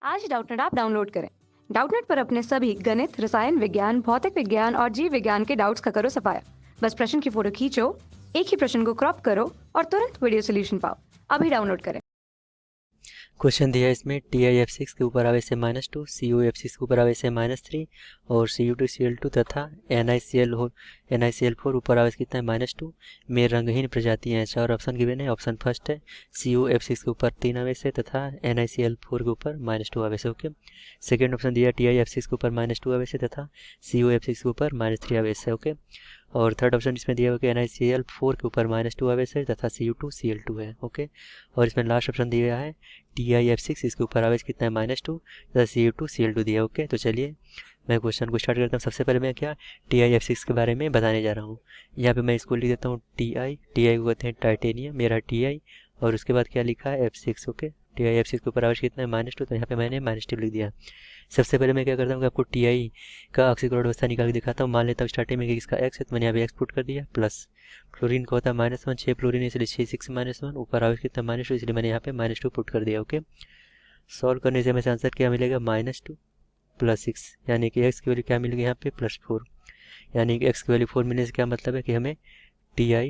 आज Doubtnut app download करें। Doubtnut पर अपने सभी गणित, रसायन विज्ञान, भौतिक विज्ञान और जीव विज्ञान के डाउट्स का करो सफाया। बस प्रश्न की फोटो खींचो, एक ही प्रश्न को क्रॉप करो और तुरंत वीडियो सोल्यूशन पाओ। अभी डाउनलोड करें। क्वेश्चन दिया है इसमें TiF6 के ऊपर आवेश है -2, CuF6 के ऊपर आवेश है -3 और Cu2Cl2 तथा NiCl4 ऊपर आवेश कितना है -2 में रंगहीन प्रजातियां हैं। चार ऑप्शन गिवन है। ऑप्शन फर्स्ट है CuF6 के ऊपर 3 आवेश है तथा NiCl4 के ऊपर -2 आवेश है। ओके। सेकेंड ऑप्शन दिया TiF6 के ऊपर -2 आवेश है तथा CuF6 के ऊपर -3 आवेश है। ओके। और थर्ड ऑप्शन इसमें दिया हुआ कि NiCl4 के ऊपर -2 आवेश है तथा Cu2Cl2 है। ओके। और इसमें लास्ट ऑप्शन दिया है TiF6, इसके ऊपर आवेश कितना है -2 तथा Cu2Cl2 दिया। ओके। तो चलिए मैं क्वेश्चन को स्टार्ट करता हूँ। सबसे पहले मैं क्या TiF6 के बारे में बताने जा रहा हूँ। यहाँ पे मैं इसको लिख देता हूँ TI को कहते हैं टाइटेनियम, मेरा TI। और उसके बाद क्या लिखा है F6। ओके। TiF6 के ऊपर आवेश कितना है -2, तो यहाँ पे मैंने -2 लिख दिया। सबसे पहले मैं क्या करता हूँ कि आपको TI का ऑक्सीकरण अवस्था निकाल के दिखाता हूँ। मान लेता हूँ स्टार्टिंग में कि इसका X है, तो मैंने यहाँ पे X पुट कर दिया। प्लस क्लोरीन का होता है -1, 6 क्लोरीन इसलिए 6 ऊपर आवेश कितना -2, इसलिए मैंने यहाँ पे -2 पुट कर दिया। ओके। सॉल्व करने से हमें आंसर क्या मिलेगा -2 + 6, यानी कि x की वैल्यू क्या मिलेगी यहाँ पे +4। यानी कि x की वैल्यू 4 मिलने से क्या मतलब है कि हमें TI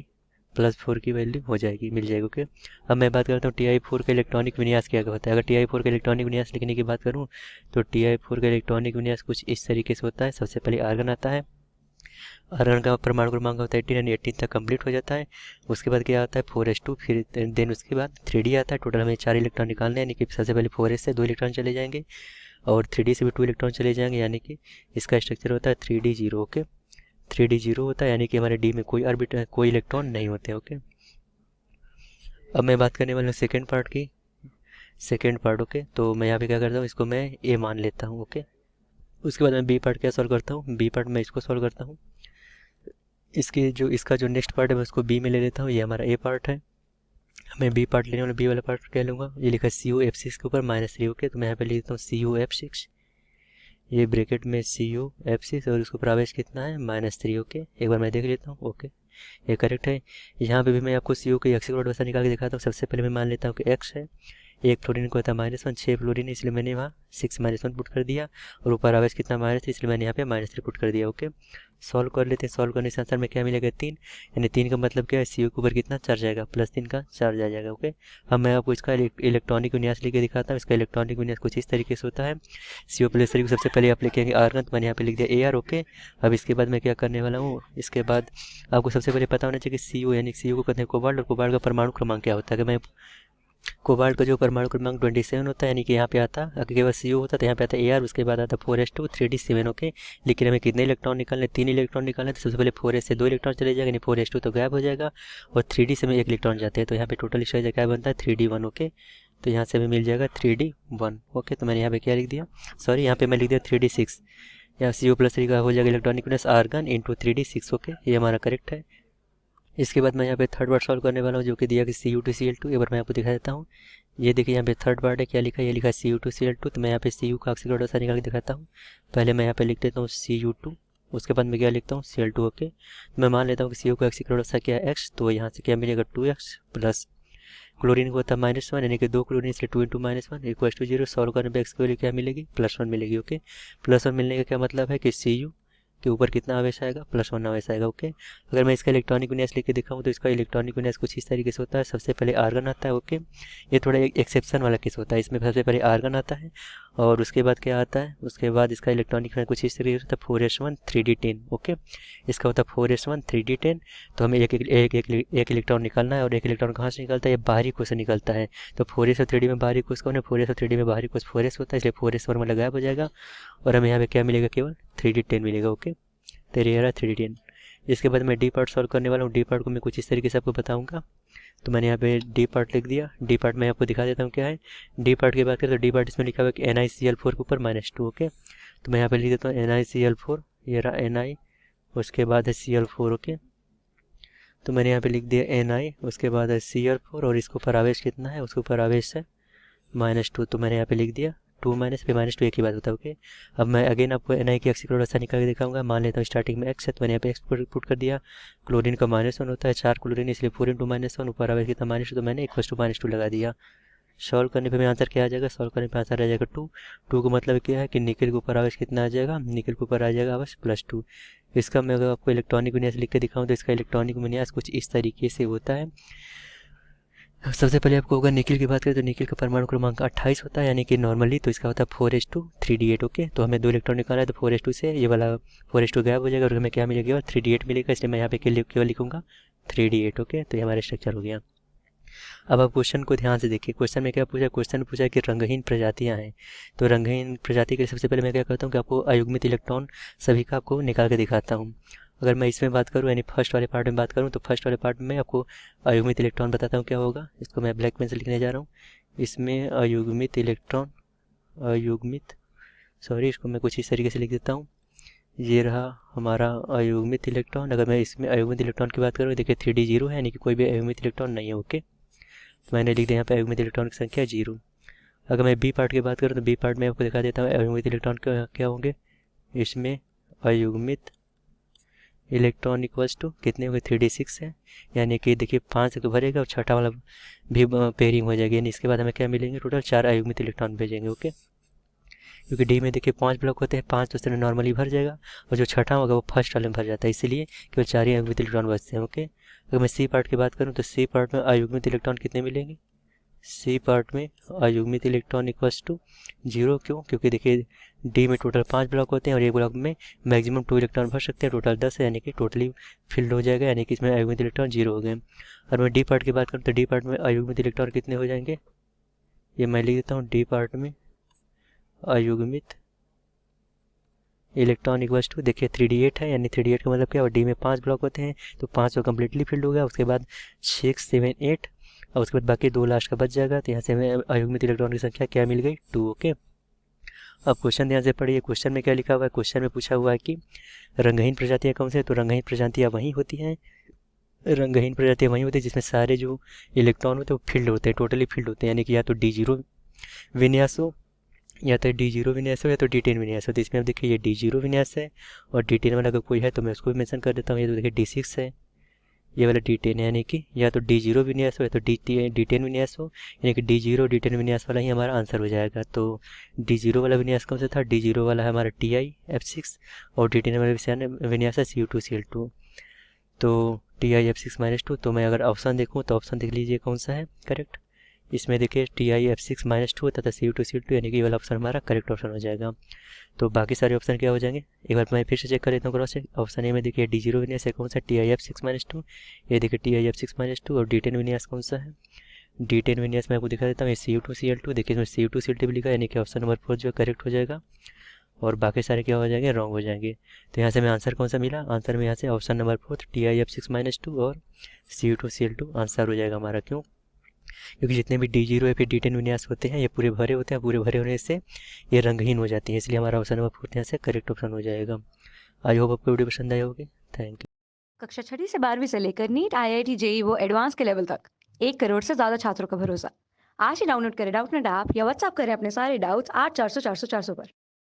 +4 की वैल्यू हो जाएगी, मिल जाएगी। ओके। अब मैं बात करता हूँ TI4 का इलेक्ट्रॉनिक विन्यास क्या होता है। अगर TI4 का इलेक्ट्रॉनिक विन्यास लिखने की बात करूँ तो TI4 का इलेक्ट्रॉनिक विन्यास कुछ इस तरीके से होता है। सबसे पहले आर्गन आता है। आर्गन का परमाणु क्रमांक होता है 18, यानी 18 तक कंप्लीट हो जाता है। उसके बाद क्या आता है 4s2, फिर देन उसके बाद 3D आता है। टोटल हमें 4 इलेक्ट्रॉन निकालने हैं, यानी कि सबसे पहले 4s से 2 इलेक्ट्रॉन चले जाएंगे और 3D से भी 2 इलेक्ट्रॉन चले जाएंगे, यानी कि इसका स्ट्रक्चर होता है 3D0। ओके। 3D0 होता है, यानी कि हमारे डी में कोई इलेक्ट्रॉन नहीं होते। ओके। अब मैं बात करने वाला हूँ सेकेंड पार्ट की। Second part. ओके। तो मैं यहाँ पे क्या करता हूँ, इसको मैं ए मान लेता हूँ। ओके। उसके बाद मैं बी पार्ट क्या सॉल्व करता हूँ, बी पार्ट मैं इसको सॉल्व करता हूँ। इसका जो नेक्स्ट पार्ट है मैं उसको बी में ले लेता हूँ। ये हमारा ए पार्ट है। मैं बी पार्ट लेने वाला, बी वाला पार्ट क्या लूँगा, ये लिखा है CuF6 के ऊपर -3। ओके। तो मैं यहाँ पे लिख देता हूँ CuF6, ये ब्रैकेट में CuF6 और इसको प्रवेश कितना है -3। ओके। एक बार मैं देख लेता हूँ। ओके, ये करेक्ट है। यहाँ पे भी मैं आपको CO की ऑक्सीकरण अवस्था निकाल के दिखाता हूँ। सबसे पहले मैं मान लेता हूँ कि X है, एक फ्लोरीन को होता है -1, 6 फ्लोरीन, इसलिए मैंने वहाँ 6 -1 पुट कर दिया और ऊपर आवेश कितना -3, इसलिए मैंने यहाँ पे -3 पुट कर दिया। ओके। सॉल्व कर लेते हैं। सॉल्व करने से आंसर में क्या मिलेगा 3, यानी 3 का मतलब क्या है CO के ऊपर कितना चार्ज आएगा, +3 का चार्ज आ जाएगा। ओके। अब मैं आपको इसका इलेक्ट्रॉनिक विन्यास लेके दिखाता हूँ। इसका इलेक्ट्रॉनिक विन्यास कुछ इस तरीके से होता है। CO+3 को सबसे पहले आप लिखेंगे आर्गन, तो मैंने यहाँ पे लिख दिया AR। ओके। अब इसके बाद मैं क्या करने वाला हूँ, इसके बाद आपको सबसे पहले पता होना चाहिए कि CO, यानी CO को कहते हैं कोबाल्ट, और कोबाल्ट का परमाणु क्रमांक क्या होता है। कि मैं कोबाल्ट का जो परमाणु क्रमांक 27 होता है, यानी कि यहाँ पे आता, अगर केवल CO होता तो यहाँ पे आता AR, उसके बाद आता 4s2 3D7। ओके। लेकिन हमें कितने इलेक्ट्रॉन निकालने, 3 इलेक्ट्रॉन निकालने, तो सबसे पहले 4s से 2 इलेक्ट्रॉन चले जाएंगे, यानी 4s2 तो गायब हो जाएगा और 3D से में 1 इलेक्ट्रॉन जाते हैं, तो यहाँ पे टोटल इसका क्या बनता है 3D1। ओके। तो यहाँ से हमें मिल जाएगा 3D1। ओके। तो मैंने यहाँ पे क्या लिख दिया, सॉरी यहाँ पे मैं लिख दिया 3D6। यहाँ CO+3 का हो जाएगा इलेक्ट्रॉनिक विन्यास आर्गन इंटू 3D6। ओके, ये हमारा करेक्ट है। इसके बाद मैं यहाँ पे थर्ड पार्ट सॉल्व करने वाला हूँ, जो कि दिया कि Cu2Cl2। एक बार मैं आपको दिखा देता हूँ। ये देखिए यहाँ पे थर्ड पार्ट है, क्या लिखा है, ये लिखा है Cu2Cl2। तो मैं यहाँ पे Cu का ऑक्सीकरण अवस्था निकाल के दिखाता हूँ। पहले मैं यहाँ पे लिख देता हूँ Cu2, उसके बाद मैं क्या लिखता हूँ Cl2। ओके। तो मैं मान लेता हूँ कि CO का ऑक्सीकरण अवस्था क्या है X, तो यहाँ से क्या मिलेगा 2x प्लस क्लोरीन को होता है -1, यानी कि 2 क्लोरीन, इसलिए 2 × -1 = 0। सॉल्व करने पर एक्स की वैल्यू क्या मिलेगी, +1 मिलेगी। ओके। +1 मिलने का क्या मतलब है कि Cu के ऊपर कितना आवेश आएगा, +1 आवेश आएगा। ओके। अगर मैं इसका इलेक्ट्रॉनिक विन्यास लेके दिखाऊं तो इसका इलेक्ट्रॉनिक विन्यास कुछ इस तरीके से होता है। सबसे पहले आर्गन आता है। ओके। ये थोड़ा एक एक्सेप्शन वाला केस होता है, इसमें सबसे पहले आर्गन आता है और उसके बाद क्या आता है, उसके बाद इसका इलेक्ट्रॉनिक विन्यास कुछ इस तरीके से होता है 4s1 3D10। ओके। इसका होता है 4s1 3D10। तो हमें एक इलेक्ट्रॉन निकालना है और एक इलेक्ट्रॉन कहाँ से निकलता है, ये बाहरी कोश से निकलता है। तो 4s और 3D में बाहरी कोश कौन है, 4s और 3D में बाहरी कोश 4s होता है, इसलिए 4s फॉर्मूला गायब हो जाएगा और हमें यहाँ पे क्या मिलेगा, केवल 3D10 मिलेगा। ओके। तो ये रहा 3D10। इसके बाद मैं डी पार्ट सॉल्व करने वाला हूँ। डी पार्ट को मैं कुछ इस तरीके से आपको बताऊंगा। तो मैंने यहाँ पे डी पार्ट लिख दिया। डी पार्ट मैं आपको दिखा देता हूँ क्या है। डी पार्ट की बात करें तो डी पार्ट इसमें लिखा हुआ है कि NiCl4 के ऊपर -2। ओके। तो मैं यहाँ पे लिख देता हूँ NiCl4, ये रहा Ni, उसके बाद है Cl4। ओके। तो मैंने यहाँ पे लिख दिया Ni, उसके बाद है Cl4 और इसके ऊपर आवेश कितना है, उसके ऊपर आवेश है -2। तो मैंने यहाँ पे लिख दिया 2 माइनस पे -2 एक ही बात होता है। ओके। अब मैं अगेन आपको Ni की ऑक्सीकरण अवस्था निकाल के दिखाऊंगा। मान लेता हूँ स्टार्टिंग में X है, तो मैंने यहाँ पे X पुट कर दिया। क्लोरीन का -1 होता है, 4 क्लोरीन, इसलिए 4 × -1 ऊपर आवेश कितना -2, तो मैंने = -2 लगा दिया। सॉल्व करने पे हमें आंसर क्या आ जाएगा, सॉल्व करने पे आंसर आ जाएगा 2। 2 का मतलब क्या है कि निकल के ऊपर आवेश कितना आ जाएगा, निकल के ऊपर आ जाएगा आवेश +2। इसका मैं अगर आपको इलेक्ट्रॉनिक विन्यास लिख के दिखाऊं तो इसका इलेक्ट्रॉनिक विन्यास कुछ इस तरीके से होता है। सबसे पहले आपको होगा निकिल की बात करें तो निकिल का परमाणु क्रमांक 28 होता है, यानी कि नॉर्मली तो इसका होता है 4s2 3d8। ओके, तो हमें 2 इलेक्ट्रॉन निकालना है तो 4s2 से ये वाला 4s2 गायब हो जाएगा और हमें क्या मिलेगा, 3d8 मिलेगा। इसलिए मैं यहाँ पे केवल लिखूंगा 3d8। ओके, तो ये हमारा स्ट्रक्चर हो गया। अब आप क्वेश्चन को ध्यान से देखिए। क्वेश्चन में क्या पूछा, क्वेश्चन में पूछा कि रंगहीन प्रजातियां हैं। तो रंगहीन प्रजाति के लिए सबसे पहले मैं क्या करता हूँ कि आपको अयुग्मित इलेक्ट्रॉन सभी का आपको निकाल के दिखाता हूँ। अगर मैं इसमें बात करूँ यानी फर्स्ट वाले पार्ट में बात करूँ तो फर्स्ट वाले पार्ट में आपको अयुग्मित इलेक्ट्रॉन बताता हूँ क्या होगा। इसको मैं ब्लैक पेन से लिखने जा रहा हूँ। इसमें अयुग्मित इलेक्ट्रॉन, इसको मैं कुछ इस तरीके से लिख देता हूँ। ये रहा हमारा अयुग्मित इलेक्ट्रॉन। अगर मैं इसमें अयुग्मित इलेक्ट्रॉन की बात करूँ, देखिए 3d 0 है, यानी कि कोई भी अयुग्मित इलेक्ट्रॉन नहीं है। ओके, मैंने लिख दिया यहाँ पे अयुग्मित इलेक्ट्रॉन की संख्या 0। अगर मैं बी पार्ट की बात करूँ तो बी पार्ट में आपको दिखा देता हूँ अयुग्मित इलेक्ट्रॉन क्या होंगे। इसमें अयुग्मित इलेक्ट्रॉन इक्वल्स टू कितने होंगे, 3d6 है, यानी कि देखिए 5 से तो भरेगा और छठा वाला भी पेयरिंग हो जाएगी, यानी इसके बाद हमें क्या मिलेंगे, टोटल 4 अयुग्मित इलेक्ट्रॉन भेजेंगे। ओके, क्योंकि डी में देखिए 5 ब्लॉक होते हैं, 5 तो उससे नॉर्मली भर जाएगा और जो छठा होगा वो फर्स्ट वाले में भर जाता है, इसीलिए केवल 4 ही अयुग्मित इलेक्ट्रॉन बचते हैं। ओके, अगर मैं सी पार्ट की बात करूँ तो सी पार्ट में अयुग्मित इलेक्ट्रॉन कितने मिलेंगे, सी पार्ट में अयुग्मित इलेक्ट्रॉन इक्वल्स टू 0। क्यों, क्योंकि देखिए डी में टोटल 5 ब्लॉक होते हैं और एक ब्लॉक में मैक्सिमम 2 इलेक्ट्रॉन भर सकते हैं, टोटल 10 है, यानी कि टोटली फिल्ड हो जाएगा, यानी कि इसमें अयुग्मित इलेक्ट्रॉन 0 हो गए। और मैं डी पार्ट की बात करूँ तो डी पार्ट में अयुग्मित इलेक्ट्रॉन कितने हो जाएंगे, ये मैं लिख देता हूँ। डी पार्ट में अयुग्मित इलेक्ट्रॉन इक्वल्स टू देखिए 3d8 है, यानी 3d8 का मतलब क्या है, डी में 5 ब्लॉक होते हैं तो 5 तो कम्प्लीटली फिल्ड हो गया। उसके बाद 6 7 8 और उसके बाद बाकी 2 लास्ट का बच जाएगा, तो यहाँ से हमें अयुग्मित इलेक्ट्रॉन की संख्या क्या मिल गई, 2। ओके, अब क्वेश्चन ध्यान से पढ़िए। क्वेश्चन में क्या लिखा हुआ है, क्वेश्चन में पूछा हुआ है कि रंगहीन प्रजातियाँ कौन से, तो रंगहीन प्रजातियाँ वही होती हैं, रंगहीन प्रजातियाँ वही होती है जिसमें सारे जो इलेक्ट्रॉन होते हैं वो फील्ड होते हैं, टोटली फील्ड होते हैं, यानी कि या तो d0 विन्यास हो, या तो d0 विन्यास हो, या तो d10 विन्यास हो। तो इसमें अब देखिए ये d0 विन्यास है और d10 वाला अगर कोई है तो मैं उसको भी मेंशन कर देता हूँ। ये तो देखिए d6 है, ये वाला d10 है, यानी कि या तो d0 विन्यास हो या तो d10 विन्यास हो, यानी कि d0 d10 विन्यास वाला ही हमारा आंसर हो जाएगा। तो d0 वाला विन्यास कौन सा था, d0 वाला है हमारा TiF6 और d10 वाला विन्यास है Cu2Cl2। तो TiF6-2, तो मैं अगर ऑप्शन देखूँ तो ऑप्शन देख लीजिए कौन सा है करेक्ट। इसमें देखिए TiF6-2 तथा Cu2Cl2, यानी कि ये वाला ऑप्शन हमारा करेक्ट ऑप्शन हो जाएगा। तो बाकी सारे ऑप्शन क्या हो जाएंगे, एक बार मैं फिर से चेक कर लेता हूँ क्रॉस चेक। ऑप्शन ए में देखिए d0 विन्यास है कौन सा, TiF6-2, ये देखिए TiF6-2, और d10 विन्यास कौन सा है, d10 विन्यास मैं आपको दिखा देता हूँ, ये Cu2Cl2, देखिए इसमें Cu2Cl2 भी लिखा है, यानी कि ऑप्शन नंबर 4 जो करेक्ट हो जाएगा और बाकी सारे क्या हो जाएंगे, रॉन्ग हो जाएंगे। तो यहाँ से हमें आंसर कौन सा मिला, आंसर में यहाँ से ऑप्शन नंबर 4 TiF6-2 और Cu2Cl2 आंसर हो जाएगा हमारा। क्यों, क्योंकि जितने भी d0 या फिर d10 विन्यास होते हैं ये पूरे भरे होते हैं, पूरे भरे होने से ये रंगहीन हो जाती है, इसलिए हमारा ऑप्शन नंबर 4 यहाँ से करेक्ट ऑप्शन हो जाएगा। आई होप आपको वीडियो पसंद आई होगी। Thank you. कक्षा 6ठी से 12वीं से लेकर नीट, IIT, JEE वो एडवांस के लेवल तक 1 करोड़ से ज्यादा छात्रों का भरोसा। आज ही डाउनलोड करें डाउटनेट ऐप या व्हाट्सएप करें अपने सारे डाउट्स 8400 400 400 पर।